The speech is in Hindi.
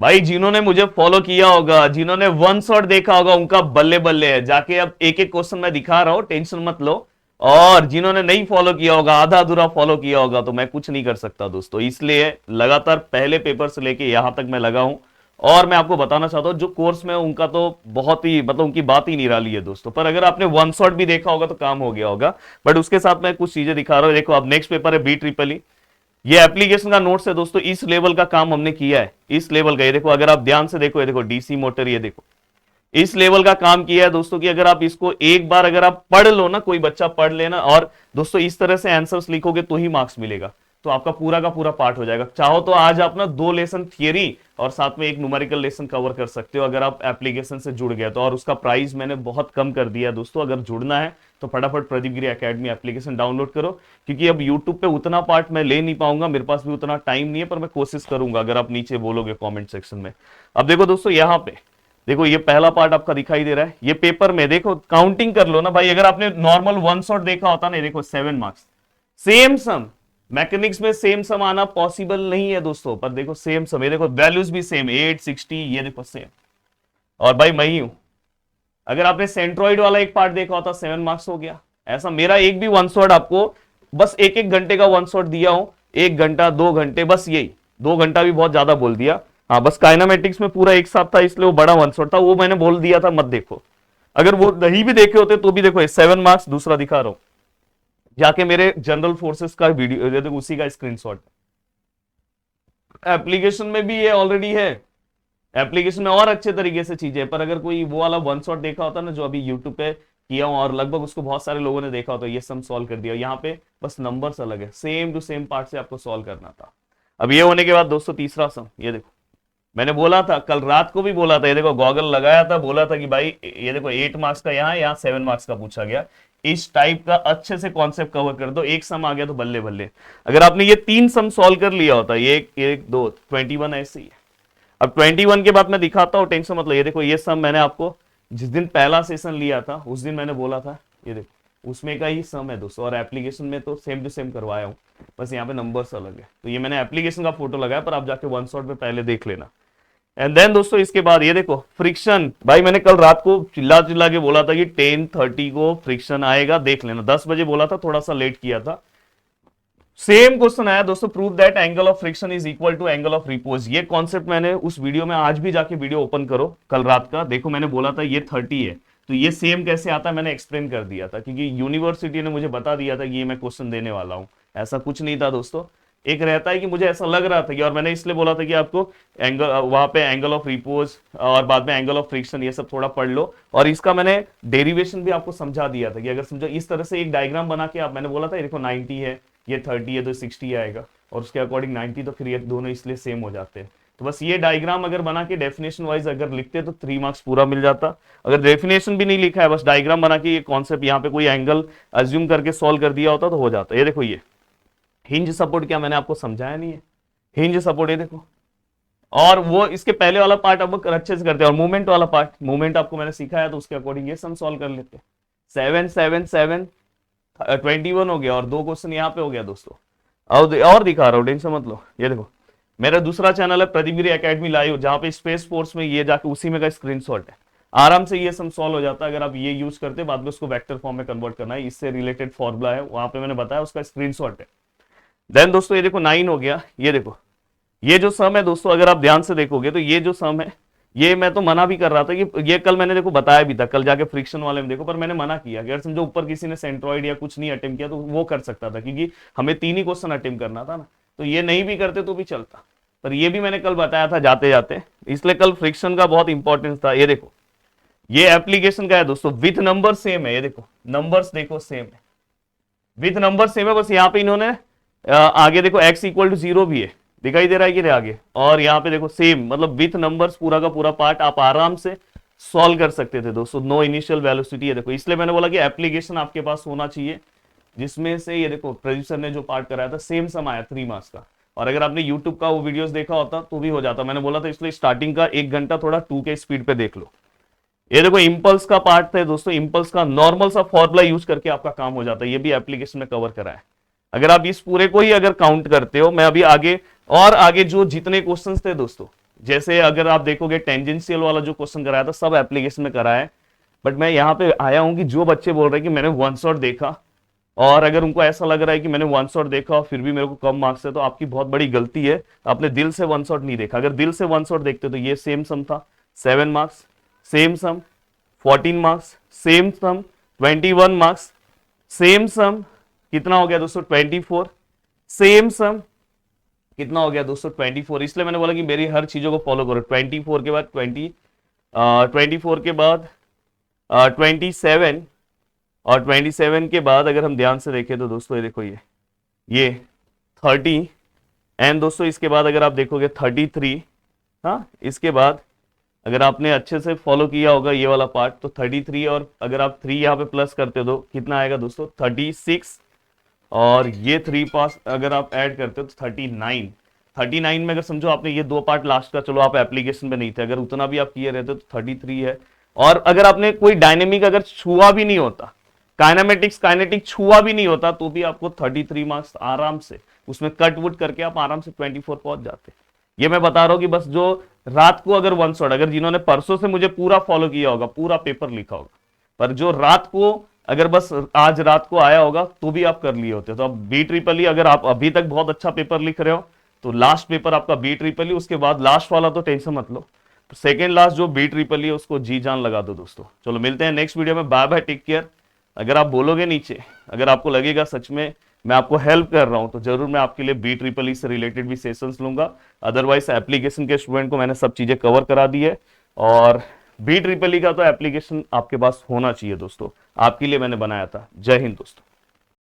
भाई जिन्होंने मुझे फॉलो किया होगा, जिन्होंने वन शॉट देखा होगा, उनका बल्ले बल्ले है। जाके अब एक एक क्वेश्चन मैं दिखा रहा हूं, टेंशन मत लो। और जिन्होंने नहीं फॉलो किया होगा, आधा अधूरा फॉलो किया होगा, तो मैं कुछ नहीं कर सकता दोस्तों। इसलिए लगातार पहले पेपर से लेके यहां तक मैं लगा हूं। और मैं आपको बताना चाहता हूं, जो कोर्स में उनका तो बहुत ही मतलब उनकी बात ही निराली है दोस्तों। पर अगर आपने वन शॉट भी देखा होगा तो काम हो गया होगा। बट उसके साथ मैं कुछ चीजें दिखा रहा हूं। देखो अब नेक्स्ट पेपर है बी ट्रिपल ई। ये एप्लीकेशन का नोट्स है दोस्तों। इस लेवल का काम हमने किया है, इस लेवल का। ये देखो, अगर आप ध्यान से देखो, ये देखो डीसी मोटर, ये देखो इस लेवल का काम किया है दोस्तों। कि अगर आप इसको एक बार अगर आप पढ़ लो ना, कोई बच्चा पढ़ लेना, और दोस्तों इस तरह से आंसर्स लिखोगे तो ही मार्क्स मिलेगा। तो आपका पूरा का पूरा पार्ट हो जाएगा। चाहो तो आज आप ना 2 लेसन थियरी और साथ में एक न्यूमेरिकल लेसन कवर कर सकते हो, अगर आप एप्लीकेशन से जुड़ गए तो। और उसका प्राइस मैंने बहुत कम कर दिया है दोस्तों। अगर जुड़ना है तो फटाफट प्रदीप गिरी एकेडमी एप्लीकेशन डाउनलोड करो। क्योंकि अब यूट्यूब पे उतना पार्ट मैं ले नहीं पाऊंगा, मेरे पास भी उतना टाइम नहीं है। पर मैं कोशिश करूंगा, अगर आप नीचे बोलोगे कॉमेंट सेक्शन में। अब देखो दोस्तों, यहाँ पे देखो, ये पहला पार्ट आपका दिखाई दे रहा है। ये पेपर में देखो, काउंटिंग कर लो ना भाई। अगर आपने नॉर्मल वन शॉट देखा होता ना, देखो 7 मार्क्स सेम सम। मैकेनिक्स में सेम सम आना पॉसिबल नहीं है दोस्तों। पर देखो सेम सम, ये देखो वैल्यूज भी सेम 8 60, ये देखो सेम। और भाई मैं ही हूं। अगर आपने सेंट्रॉइड वाला एक पार्ट देखा होता, 7 मार्क्स हो गया। ऐसा मेरा एक भी वन शॉट आपको बस एक एक घंटे का वन शॉट दिया हूं। 1 घंटा 2 घंटे, बस यही। 2 घंटा भी बहुत ज्यादा बोल दिया। हाँ, बस काइनामेटिक्स में पूरा एक साथ था, इसलिए वो बड़ा वन शॉट था, वो मैंने बोल दिया था मत देखो। अगर वो नहीं भी देखे होते तो भी देखो 7 मार्क्स दूसरा दिखा रहा हूं। जाके मेरे जनरल फोर्सेस का वीडियो देखो, उसी का स्क्रीनशॉट। एप्लीकेशन में भी ये ऑलरेडी है। एप्लीकेशन में और अच्छे तरीके से चीजें है। पर अगर कोई वो वाला वन शॉट देखा होता ना, जो अभी यूट्यूब पे किया हूं, और लगभग उसको बहुत सारे लोगों ने देखा होता, ये सम सॉल्व कर दिया। यहाँ पे बस नंबर्स अलग है, सेम टू सेम पार्ट से आपको सॉल्व करना था। अब ये होने के बाद दोस्तों तीसरा सम, ये देखो। मैंने बोला था, कल रात को भी बोला था, ये देखो गॉगल लगाया था, बोला था कि भाई ये देखो 8 मार्क्स का यहाँ 7 मार्क्स का पूछा गया। इस टाइप का अच्छे से कॉन्सेप्ट कवर कर दो। एक सम आ गया तो बल्ले बल्ले। अगर आपने ये 3 सम सॉल्व कर लिया होता, ये 1 2 21 ऐसे ही है। अब 21 के बाद मैं दिखाता हूँ, टेंशन मतलब। ये देखो, ये सम मैंने आपको जिस दिन पहला सेशन लिया था उस दिन मैंने बोला था, ये देखो उसमें का ही सम है दोस्तों। और एप्लीकेशन में तो सेम टू सेम करवाया हूँ, बस यहाँ पे नंबर्स अलग है। तो ये मैंने एप्लीकेशन का फोटो लगाया, पर आप जाके वन शॉट में पहले देख लेना। एंड देन दोस्तों इसके बाद ये देखो फ्रिक्शन। भाई मैंने कल रात को चिल्ला चिल्ला के बोला था कि 10:30 को फ्रिक्शन आएगा, देख लेना। 10 बजे बोला था, थोड़ा सा लेट किया था। सेम क्वेश्चन आया दोस्तों, prove that angle of friction is equal to angle of repose. ये कॉन्सेप्ट मैंने उस वीडियो में, आज भी जाके वीडियो ओपन करो कल रात का, देखो मैंने बोला था ये 30 है। तो ये सेम कैसे आता है मैंने एक्सप्लेन कर दिया था, क्योंकि यूनिवर्सिटी ने मुझे बता दिया था कि ये मैं क्वेश्चन देने वाला हूं। ऐसा कुछ नहीं था दोस्तों। एक रहता है कि मुझे ऐसा लग रहा था कि, और मैंने इसलिए बोला था कि आपको एंगल वहां पे एंगल ऑफ रिपोज और बाद में एंगल ऑफ फ्रिक्शन ये सब थोड़ा पढ़ लो। और इसका मैंने डेरिवेशन भी आपको समझा दिया था कि अगर समझो इस तरह से एक डायग्राम बना के आप, मैंने बोला था देखो 90 है, ये 30 है तो 60 आएगा, और उसके अकॉर्डिंग 90, तो फिर ये दोनों इसलिए सेम हो जाते हैं। तो बस ये डायग्राम अगर बना के डेफिनेशन वाइज अगर लिखते तो 3 मार्क्स पूरा मिल जाता। अगर डेफिनेशन भी नहीं लिखा है, बस डायग्राम बना के ये कॉन्सेप्ट यहाँ पे कोई एंगल अज्यूम करके सॉल्व कर दिया होता तो हो जाता। ये देखो, ये हिंज सपोर्ट क्या मैंने आपको समझाया नहीं है? हिंज सपोर्ट ये देखो। और वो इसके पहले वाला पार्ट अब अच्छे से करते हैं। और मूवमेंट वाला पार्ट, मूवमेंट आपको मैंने सिखाया तो उसके अकॉर्डिंग ये सम सॉल्व कर लेते। 7 7 7 21 हो गया, और 2 क्वेश्चन यहाँ पे हो गया दोस्तों। और दिखा रहा हूँ, टेंशन मत लो। ये देखो मेरा दूसरा चैनल है प्रदीप गिरी एकेडमी लाइव, जहां पे स्पेस फोर्स में ये जाके उसी में का स्क्रीनशॉट है। आराम से ये सम सॉल्व हो जाता है अगर आप ये यूज करते। बाद में उसको वेक्टर फॉर्म में कन्वर्ट करना है, इससे रिलेटेड फॉर्मूला है, वहां पे मैंने बताया, उसका स्क्रीनशॉट है। देन दोस्तों ये देखो 9 हो गया। ये देखो ये जो सम है दोस्तों, अगर आप ध्यान से देखोगे तो ये जो सम है, ये मैं तो मना भी कर रहा था कि ये कल मैंने देखो बताया भी था, कल जाके फ्रिक्शन वाले में देखो। पर मैंने मना किया कि अगर समझो ऊपर किसी ने सेंट्रॉइड या कुछ नहीं अटेम्प्ट किया तो वो कर सकता था, क्योंकि हमें 3 ही क्वेश्चन अटेम्प्ट करना था ना। तो ये नहीं भी करते तो भी चलता। पर ये भी मैंने कल बताया था जाते जाते, इसलिए कल फ्रिक्शन का बहुत इंपॉर्टेंस था। ये देखो ये एप्लीकेशन का है दोस्तों, विथ नंबर सेम है। ये देखो नंबर्स देखो सेम है, विथ नंबर सेम है। बस यहाँ पे इन्होंने आगे देखो x इक्वल टू 0 भी है, दिखाई दे रहा है कि नहीं आगे। और यहाँ पे देखो सेम, मतलब विथ नंबर्स पूरा का पूरा पार्ट आप आराम से सॉल्व कर सकते थे दोस्तों। नो इनिशियल वेलोसिटी है देखो। इसलिए मैंने बोला कि एप्लीकेशन आपके पास होना चाहिए, जिसमें से ये देखो प्रोड्यूसर ने जो पार्ट कराया था सेम सम आया 3 मार्क्स का। और अगर आपने यूट्यूब का वो वीडियोस देखा होता तो भी हो जाता, मैंने बोला था। इसलिए स्टार्टिंग का 1 घंटा थोड़ा 2 के स्पीड पे देख लो। ये देखो इम्पल्स का पार्ट है दोस्तों, इम्पल्स का नॉर्मल सा फॉर्मूला यूज करके आपका काम हो जाता है। ये भी एप्लीकेशन में कवर करा है। अगर आप इस पूरे को ही अगर काउंट करते हो, मैं अभी आगे और आगे जो जितने क्वेश्चंस थे दोस्तों, जैसे अगर आप देखोगे टेंजेंशियल वाला जो क्वेश्चन कराया था सब एप्लीकेशन में कराया है, बट मैं यहाँ पे आया हूँ कि जो बच्चे बोल रहे हैं कि मैंने वन शॉट देखा, और अगर उनको ऐसा लग रहा है कि मैंने वन शॉट देखा और फिर भी मेरे को कम मार्क्स है, तो आपकी बहुत बड़ी गलती है, आपने दिल से वन शॉट नहीं देखा। अगर दिल से वन शॉट देखते तो ये सेम सम था 7 मार्क्स, सेम सम 14 मार्क्स, सेम सम 21 मार्क्स, सेम सम कितना हो गया दोस्तों 24, सेम सम कितना हो गया दोस्तों 24। इसलिए मैंने बोला कि मेरी हर चीजों को फॉलो करो। 24 के बाद 24 के बाद 27, और 27 के बाद अगर हम ध्यान से देखें तो दोस्तों ये देखो ये 30, एंड दोस्तों इसके बाद अगर आप देखोगे 33, हाँ इसके बाद अगर आपने अच्छे से फॉलो किया होगा ये वाला पार्ट तो 33, और अगर आप 3 यहाँ पे प्लस करते हो तो कितना आएगा दोस्तों 36, और ये 3 पास अगर आप ऐड करते हो तो 39। 39 में अगर समझो आपने ये 2 पार्ट लास्ट का, चलो आप एप्लीकेशन में नहीं थे, अगर उतना भी आप किए रहते तो 33 है। और अगर आपने कोई डायनेमिक अगर छुआ भी नहीं होता, काइनेमेटिक्स काइनेटिक छुआ भी नहीं होता, तो भी आपको 33 मार्क्स आराम से उसमें कट वुट करके आप आराम से 24 पहुंच जाते। ये मैं बता रहा हूं कि बस जो रात को अगर वन शॉट, अगर जिन्होंने परसों से मुझे पूरा फॉलो किया होगा, पूरा पेपर लिखा होगा, पर जो रात को अगर बस आज रात को आया होगा तो भी आप कर लिए होते। तो अब बी ट्रिपल ई अगर आप अभी तक बहुत अच्छा पेपर लिख रहे हो तो लास्ट पेपर आपका बी ट्रिपल ई, उसके बाद लास्ट वाला तो टेंशन मत लो, तो सेकेंड लास्ट जो बी ट्रिपल ई उसको जी जान लगा दो दोस्तों। चलो मिलते हैं नेक्स्ट वीडियो में, बाय बाय, टेक केयर। अगर आप बोलोगे नीचे, अगर आपको लगेगा सच में मैं आपको हेल्प कर रहा हूं तो जरूर मैं आपके लिए बी ट्रिपल ई से रिलेटेड भी सेशंस लूंगा। अदरवाइज एप्लीकेशन के स्टूडेंट को मैंने सब चीजें कवर करा दी है, और बी ट्रिपल ई का तो एप्लीकेशन आपके पास होना चाहिए दोस्तों, आपके लिए मैंने बनाया था। जय हिंद दोस्तों।